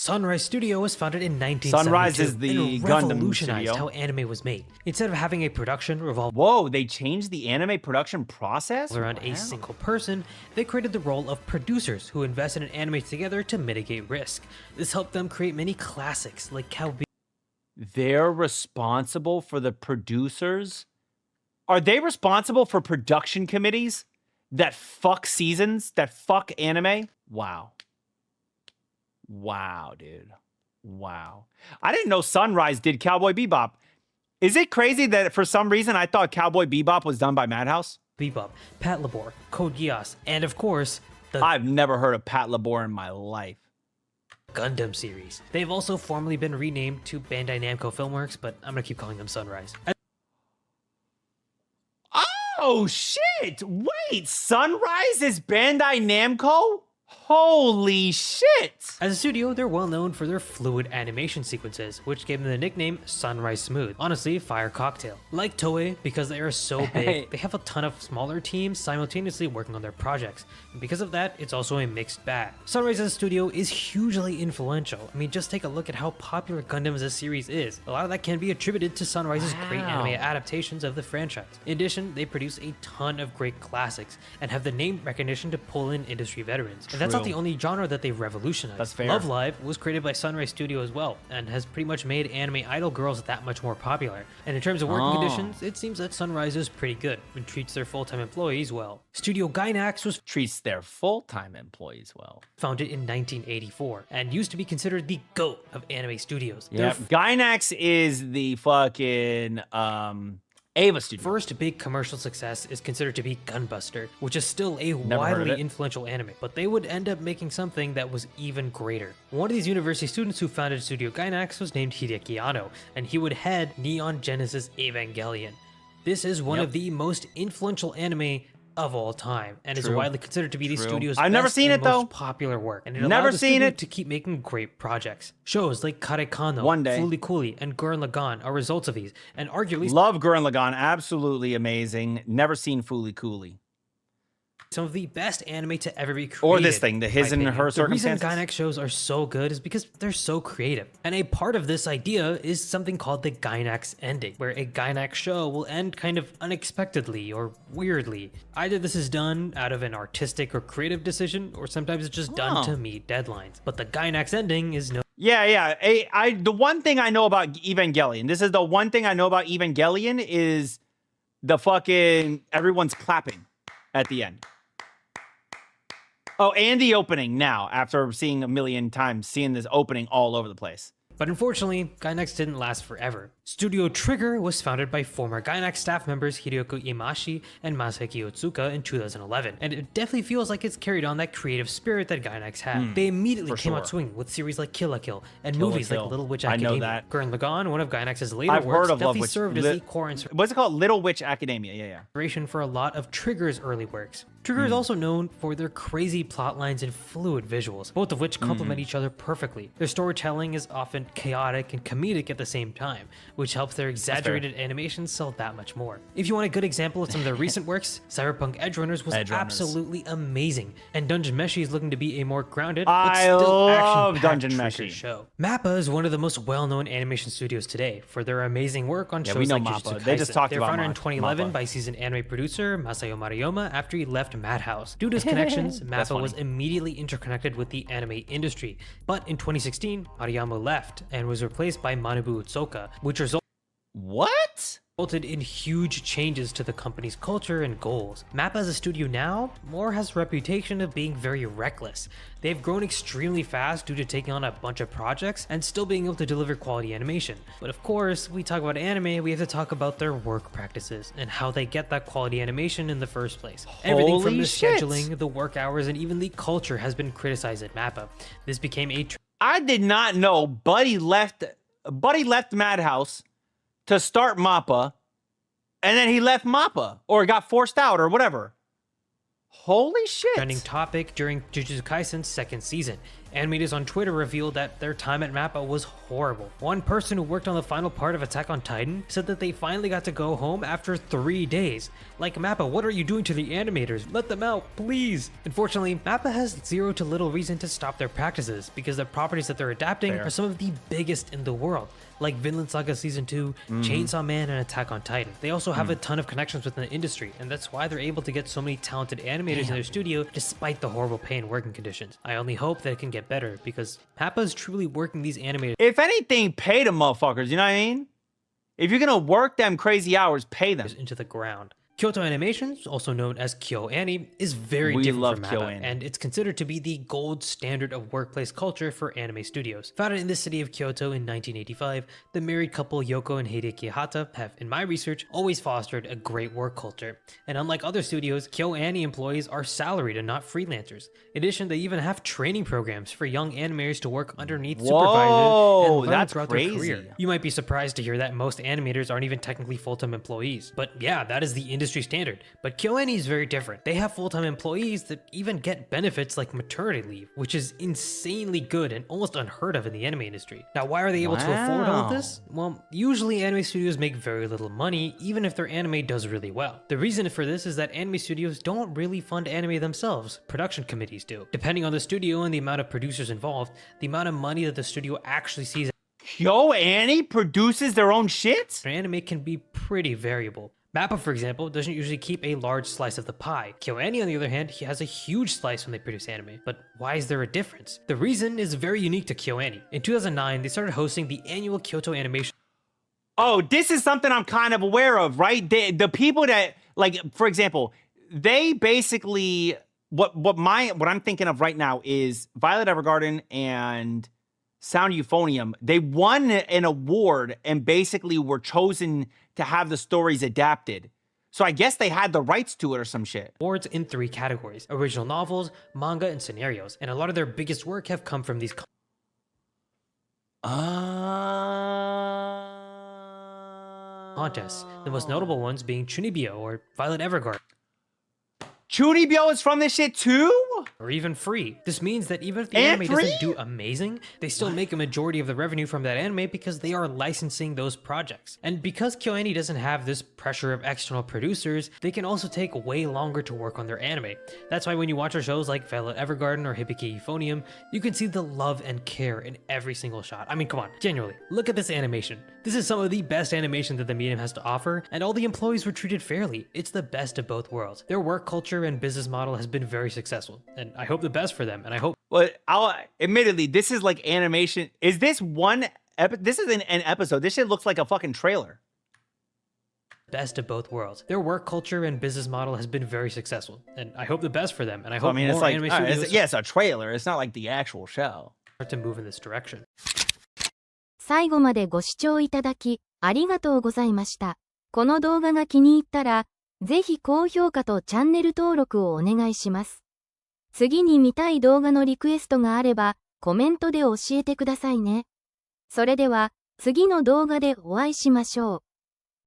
Sunrise Studio was founded in 1972. Sunrise is the and Gundam revolutionized studio. how anime was made. Instead of having a production revolve Whoa, they changed the anime production process? around a single person, they created the role of producers who invested in anime together to mitigate risk. This helped them create many classics like Cowboy. They're responsible for the producers? Are they responsible for production committees that fuck seasons, that fuck anime? Wow. Wow, dude. Wow. I didn't know Sunrise did Cowboy Bebop. Is it crazy that for some reason I thought Cowboy Bebop was done by Madhouse? Bebop, Pat Labor, Code Geass, and of course, the I've never heard of Pat Labor in my life. Gundam series. They've also formally been renamed to Bandai Namco Filmworks, but I'm gonna keep calling them Sunrise. Oh, shit! Wait, Sunrise is Bandai Namco? Holy shit! As a studio, they're well known for their fluid animation sequences, which gave them the nickname Sunrise Smooth. Honestly, fire cocktail. Like Toei, because they are so big, they have a ton of smaller teams simultaneously working on their projects. And because of that, it's also a mixed bag. Sunrise as a studio is hugely influential. I mean, just take a look at how popular Gundam as a series is. A lot of that can be attributed to Sunrise's great anime adaptations of the franchise. In addition, they produce a ton of great classics and have the name recognition to pull in industry veterans. And that's not the only genre that they've revolutionized. That's fair. Love Live was created by Sunrise Studio as well, and has pretty much made anime idol girls that much more popular. And in terms of working conditions, it seems that Sunrise is pretty good and treats their full-time employees well. Studio Gainax was Treats their full-time employees well. founded in 1984 and used to be considered the GOAT of anime studios. Yeah, Gainax is the fucking Ava studio. First big commercial success is considered to be Gunbuster, which is still a heard of widely it. influential anime, but they would end up making something that was even greater. One of these university students who founded Studio Gainax was named Hideki Anno, and he would head Neon Genesis Evangelion. This is one of the most influential anime of all time, and is widely considered to be the studio's I've never best seen and it, though. most popular work. And it allowed Never the seen studio it. to keep making great projects. Shows like Karekano, One day. Fooly Cooly, and Gurren Lagann are results of these, and arguably Love Gurren Lagann, absolutely amazing. Never seen Fooly Cooly. some of the best anime to ever be created. Or this thing, the in His my and opinion. Her The reason Circumstances. Gainax shows are so good is because they're so creative. And a part of this idea is something called the Gainax ending, where a Gainax show will end kind of unexpectedly or weirdly. Either this is done out of an artistic or creative decision, or sometimes it's just done to meet deadlines. But the Gainax ending is no Yeah. The one thing I know about Evangelion, this is the one thing I know about Evangelion is the fucking everyone's clapping at the end. Oh, and the opening now, after seeing a million times, seeing this opening all over the place. But unfortunately, Gainax didn't last forever. Studio Trigger was founded by former Gainax staff members Hiroko Imashi and Masaki Otsuka in 2011, and it definitely feels like it's carried on that creative spirit that Gainax had. They immediately came out swinging with series like Kill la Kill and Kill la movies Kill. like Little Witch I know Academia. that. Gurren Lagann, one of Gainax's later I've works, heard of Love definitely Witch. served as the core What's it called? Little Witch Academia. Yeah. inspiration for a lot of Trigger's early works. Trigger is also known for their crazy plot lines and fluid visuals, both of which complement each other perfectly. Their storytelling is often chaotic and comedic at the same time, which helps their exaggerated animations sell that much more. If you want a good example of some of their recent works, Cyberpunk Edgerunners was absolutely amazing, and Dungeon Meshi is looking to be a more grounded but I still love action-packed Dungeon Trigger Meshi. show. Mappa is one of the most well-known animation studios today for their amazing work on we shows know like Mappa. Jujutsu Kaisen. They just talked They were about founded in 2011 Mappa. by seasoned anime producer Masayo Maruyama after he left Madhouse. Due to his connections, Mappa was immediately interconnected with the anime industry. But in 2016, Maruyama left and was replaced by Manabu Utsuka, which What? resulted in huge changes to the company's culture and goals. Mappa as a studio now more has a reputation of being very reckless. They've grown extremely fast due to taking on a bunch of projects and still being able to deliver quality animation. But of course, we talk about anime, we have to talk about their work practices and how they get that quality animation in the first place. Everything from the scheduling, the work hours, and even the culture has been criticized at Mappa. This became a I did not know Buddy left Madhouse to start Mappa, and then he left Mappa or got forced out or whatever. Holy shit. trending topic during Jujutsu Kaisen's second season. Animators on Twitter revealed that their time at MAPPA was horrible. One person who worked on the final part of Attack on Titan said that they finally got to go home after 3 days. Like, MAPPA, what are you doing to the animators? Let them out, please. Unfortunately, MAPPA has zero to little reason to stop their practices because the properties that they're adapting are some of the biggest in the world, like Vinland Saga Season 2, Chainsaw Man, and Attack on Titan. They also have a ton of connections within the industry, and that's why they're able to get so many talented animators in their studio despite the horrible pay and working conditions. I only hope that it can get better because MAPPA is truly working these animators. If anything, pay the motherfuckers, you know what I mean? If you're gonna work them crazy hours, pay them. Into the ground. Kyoto Animations, also known as KyoAni, is very different from MAPPA, and it's considered to be the gold standard of workplace culture for anime studios. Founded in the city of Kyoto in 1985, the married couple Yoko and Hideki Hata have, in my research, always fostered a great work culture. And unlike other studios, KyoAni employees are salaried and not freelancers. In addition, they even have training programs for young animators to work underneath supervisors and learn throughout their career. You might be surprised to hear that most animators aren't even technically full-time employees, but yeah, that is the industry standard. But KyoAni is very different. They have full-time employees that even get benefits like maternity leave, which is insanely good and almost unheard of in the anime industry. Now, why are they able to afford all of this? Well, usually anime studios make very little money, even if their anime does really well. The reason for this is that anime studios don't really fund anime themselves. Production committees do. Depending on the studio and the amount of producers involved, the amount of money that the studio actually sees KyoAni produces their own shit? Anime can be pretty variable. MAPPA, for example, doesn't usually keep a large slice of the pie. KyoAni, on the other hand, he has a huge slice when they produce anime. But why is there a difference? The reason is very unique to KyoAni. In 2009, they started hosting the annual Kyoto Animation. Oh, this is something I'm kind of aware of, right? The people that, like, for example, they basically, what I'm thinking of right now is Violet Evergarden and Sound Euphonium. They won an award and basically were chosen to have the stories adapted. So I guess they had the rights to it or some shit. Awards in 3 categories: original novels, manga, and scenarios. And a lot of their biggest work have come from these contests. The most notable ones being Chunibyo or Violet Evergarden. Chunibyo is from this shit too? Or even free. This means that even if the anime doesn't do amazing, they still make a majority of the revenue from that anime because they are licensing those projects. And because KyoAni doesn't have this pressure of external producers, they can also take way longer to work on their anime. That's why when you watch our shows like Violet Evergarden or Hibiki Euphonium, you can see the love and care in every single shot. I mean, come on, genuinely, look at this animation. This is some of the best animation that the medium has to offer, and all the employees were treated fairly. It's the best of both worlds. Their work culture and business model has been very successful, and I hope the best for them, and I hope... Well, admittedly, this is like animation. Is this this is an episode. This shit looks like a fucking trailer. Best of both worlds. Their work culture and business model has been very successful, and I hope the best for them, and I hope more anime studios... Yeah, it's a trailer. It's not like the actual show. ...to move in this direction. 最後までご視聴いただき、ありがとうございました。この動画が気に入ったら、ぜひ高評価とチャンネル登録をお願いします。次に見たい動画のリクエストがあれば、コメントで教えてくださいね。それでは、次の動画でお会いしましょう。